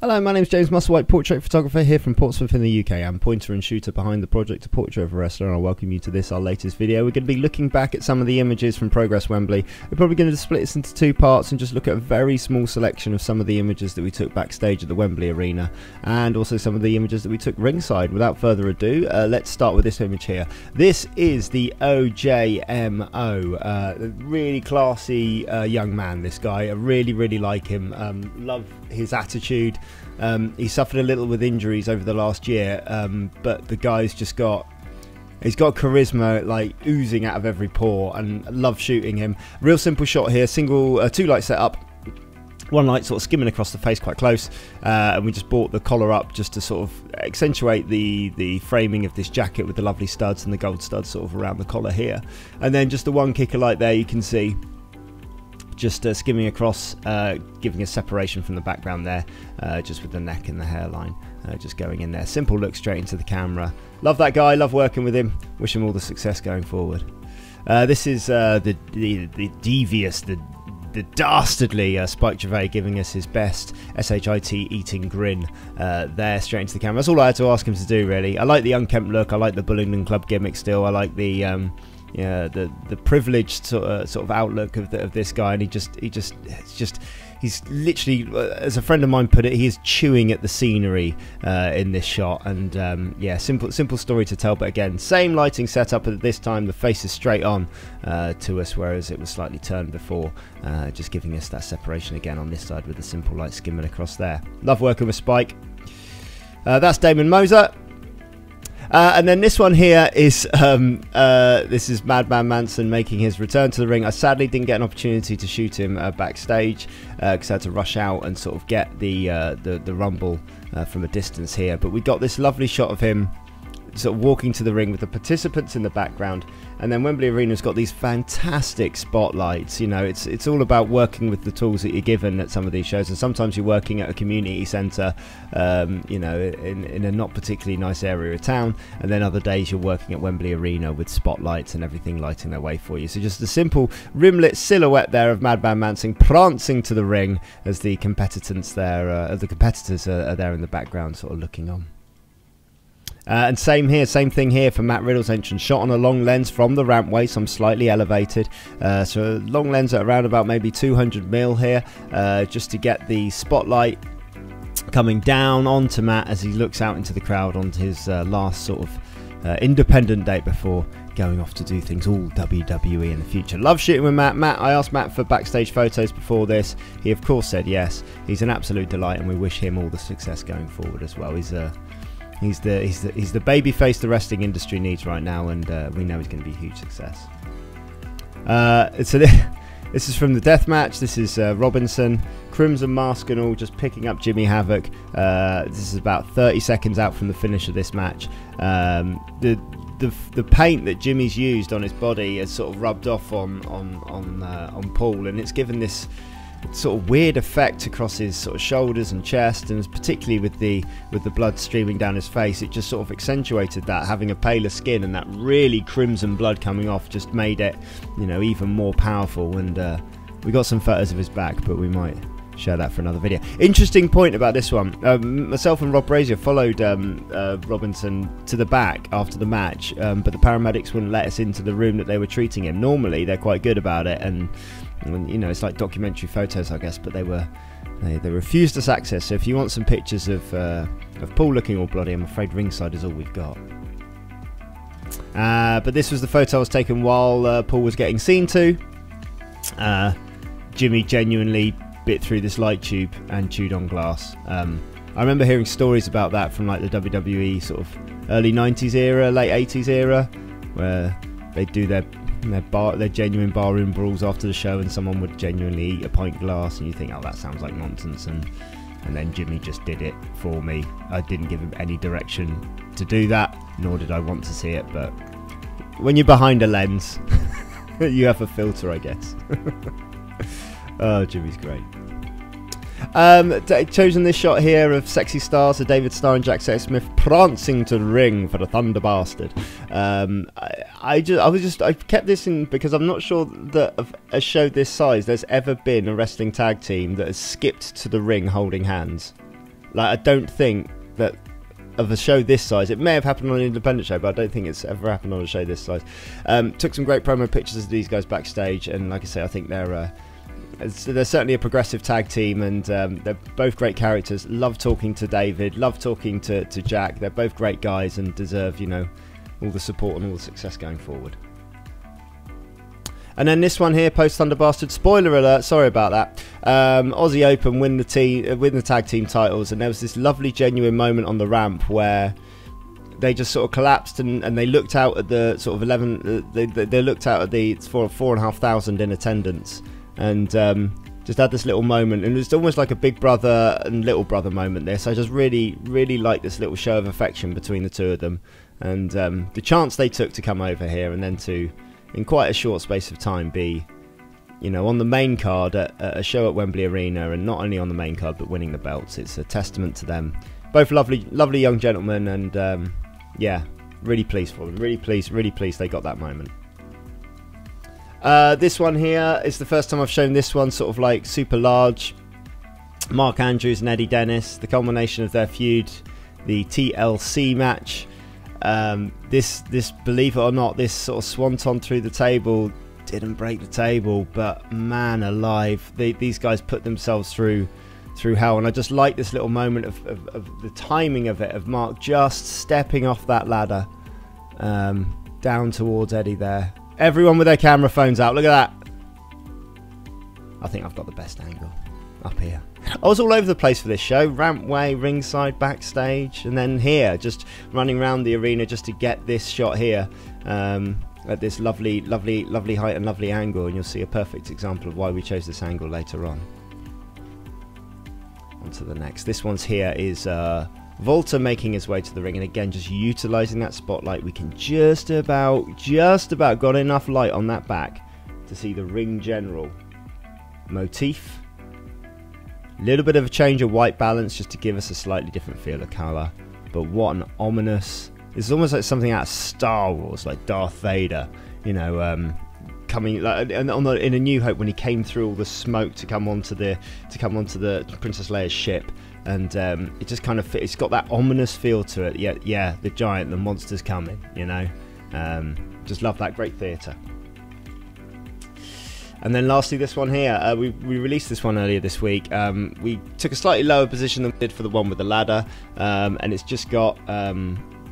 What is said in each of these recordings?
Hello, my name is James Musselwhite, portrait photographer here from Portsmouth in the UK. I'm pointer and shooter behind the project A Portrait of a Wrestler, and I welcome you to this, our latest video. We're going to be looking back at some of the images from Progress Wembley. We're probably going to split this into two parts and just look at a very small selection of some of the images that we took backstage at the Wembley Arena, and also some of the images that we took ringside. Without further ado, let's start with this image here. This is the OJMO, really classy young man, this guy. I really like him. Love his attitude. He suffered a little with injuries over the last year, but the guy's just he's got charisma like oozing out of every pore, and I love shooting him. Real simple shot here, two light setup, one light sort of skimming across the face quite close, and we just brought the collar up just to sort of accentuate the framing of this jacket with the lovely studs and the gold studs sort of around the collar here, and then just the one kicker light there you can see just skimming across, giving a separation from the background there, just with the neck and the hairline just going in there. Simple look straight into the camera. Love that guy, love working with him, wish him all the success going forward. This is the devious, the dastardly Spike Trivet giving us his best SHIT eating grin there straight into the camera. That's all I had to ask him to do, really. I like the unkempt look, I like the Bullingdon Club gimmick still, I like the yeah, the privileged sort of outlook of this guy, and he's literally, as a friend of mine put it, he is chewing at the scenery in this shot. And yeah, simple story to tell, but again, same lighting setup, but this time the face is straight on to us, whereas it was slightly turned before, just giving us that separation again on this side with the simple light skimming across there. Love working with Spike. That's Damon Moser. And then this one here is this is Madman Manson making his return to the ring. I sadly didn't get an opportunity to shoot him backstage because I had to rush out and sort of get the rumble from a distance here. But we got this lovely shot of him sort of walking to the ring with the participants in the background, and then Wembley Arena's got these fantastic spotlights. You know, it's all about working with the tools that you're given at some of these shows, and sometimes you're working at a community centre, you know, in a not particularly nice area of town, and then other days you're working at Wembley Arena with spotlights and everything lighting their way for you. So just a simple rimlit silhouette there of Madman Manson prancing to the ring as the competitors there, are there in the background, sort of looking on. And same thing here for Matt Riddle's entrance, shot on a long lens from the rampway, so I'm slightly elevated. So a long lens at around about maybe 200mm here, just to get the spotlight coming down onto Matt as he looks out into the crowd on his last sort of independent date before going off to do things all WWE in the future. Love shooting with Matt. I asked Matt for backstage photos before this. He of course said yes. He's an absolute delight, and we wish him all the success going forward as well. He's the baby face the wrestling industry needs right now, and we know he's going to be a huge success. So this is from the death match. This is Robinson, Crimson Mask and all, just picking up Jimmy Havoc. This is about 30 seconds out from the finish of this match. The paint that Jimmy's used on his body has sort of rubbed off on Paul, and it's given this sort of weird effect across his sort of shoulders and chest, and particularly with the blood streaming down his face, it just sort of accentuated that. Having a paler skin and that really crimson blood coming off just made it, you know, even more powerful. And we got some photos of his back, but we might share that for another video. Interesting point about this one, myself and Rob Brazier followed Robinson to the back after the match, but the paramedics wouldn't let us into the room that they were treating him. Normally they're quite good about it, and you know, it's like documentary photos, I guess, but they refused us access. So if you want some pictures of Paul looking all bloody, I'm afraid ringside is all we've got. But this was the photo I was taken while Paul was getting seen to. Jimmy genuinely bit through this light tube and chewed on glass. I remember hearing stories about that from like the WWE sort of early 90s era, late 80s era, where they'd do their genuine barroom brawls after the show, and someone would genuinely eat a pint glass, and you think, oh, that sounds like nonsense, and then Jimmy just did it for me. I didn't give him any direction to do that, nor did I want to see it, but when you're behind a lens you have a filter, I guess. Oh, Jimmy's great. Chosen this shot here of Sexy Stars, of David Starr and Jack Smith prancing to the ring for the Thunder Bastard. I kept this in because I'm not sure that of a show this size there's ever been a wrestling tag team that has skipped to the ring holding hands. Like, I don't think that of a show this size, it may have happened on an independent show, but I don't think it's ever happened on a show this size. Took some great promo pictures of these guys backstage, and like I say, I think they're certainly a progressive tag team, and they're both great characters. Love talking to David, love talking to Jack. They're both great guys and deserve, you know, all the support and all the success going forward. And then this one here, post Thunder Bastard, spoiler alert, sorry about that. Aussie Open win the tag team titles, and there was this lovely genuine moment on the ramp where they just sort of collapsed and they looked out at the sort of 11, they looked out at the 4,500 in attendance, and just had this little moment, and it was almost like a big brother and little brother moment there. So I just really like this little show of affection between the two of them, and the chance they took to come over here and then to, in quite a short space of time, be, you know, on the main card at a show at Wembley Arena, and not only on the main card but winning the belts. It's a testament to them. Both lovely young gentlemen, and yeah, really pleased for them. Really pleased they got that moment. This one here is the first time I've shown this one, sort of like super large. Mark Andrews and Eddie Dennis, the culmination of their feud, the TLC match. This, believe it or not, this sort of swanton through the table didn't break the table, but man alive, these guys put themselves through hell. And I just like this little moment of the timing of it, of Mark just stepping off that ladder down towards Eddie there. Everyone with their camera phones out, look at that. I think I've got the best angle up here. I was all over the place for this show, rampway, ringside, backstage, and then here, just running around the arena just to get this shot here at this lovely height and lovely angle, and you'll see a perfect example of why we chose this angle later on. On to the next. This one's here is Volta making his way to the ring, and again just utilising that spotlight. We can just about got enough light on that back to see the ring general motif. Little bit of a change of white balance just to give us a slightly different feel of colour, but what an ominous, it's almost like something out of Star Wars, like Darth Vader, you know, coming like in A New Hope when he came through all the smoke to come onto the Princess Leia's ship, and it just kind of it's got that ominous feel to it. Yeah, the giant, the monster's coming, you know. Just love that, great theatre. And then lastly, this one here, we released this one earlier this week. We took a slightly lower position than we did for the one with the ladder, and it's just got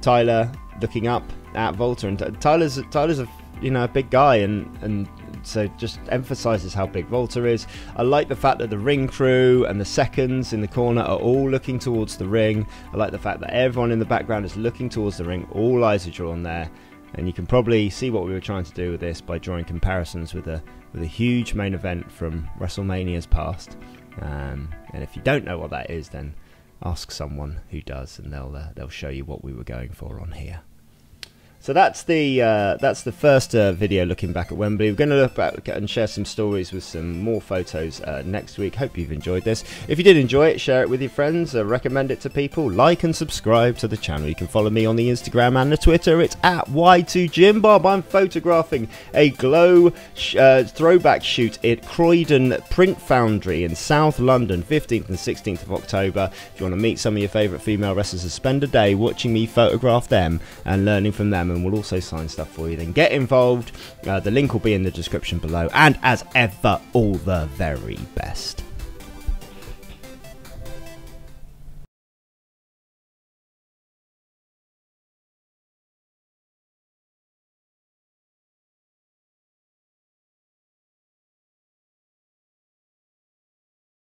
Tyler looking up at Volta, and Tyler's a, you know, a big guy, and so just emphasises how big Volta is. I like the fact that the ring crew and the seconds in the corner are all looking towards the ring. I like the fact that everyone in the background is looking towards the ring. All eyes are drawn there. And you can probably see what we were trying to do with this by drawing comparisons with a huge main event from WrestleMania's past. And if you don't know what that is, then ask someone who does, and they'll show you what we were going for on here. So that's the first video looking back at Wembley. We're going to look back and share some stories with some more photos next week. Hope you've enjoyed this. If you did enjoy it, share it with your friends, recommend it to people, like and subscribe to the channel. You can follow me on the Instagram and the Twitter. It's at Y2JimBob. I'm photographing a glow throwback shoot at Croydon Print Foundry in South London, 15th and 16th of October. If you want to meet some of your favourite female wrestlers and spend a day watching me photograph them and learning from them, and we'll also sign stuff for you, then get involved. The link will be in the description below, and as ever, all the very best.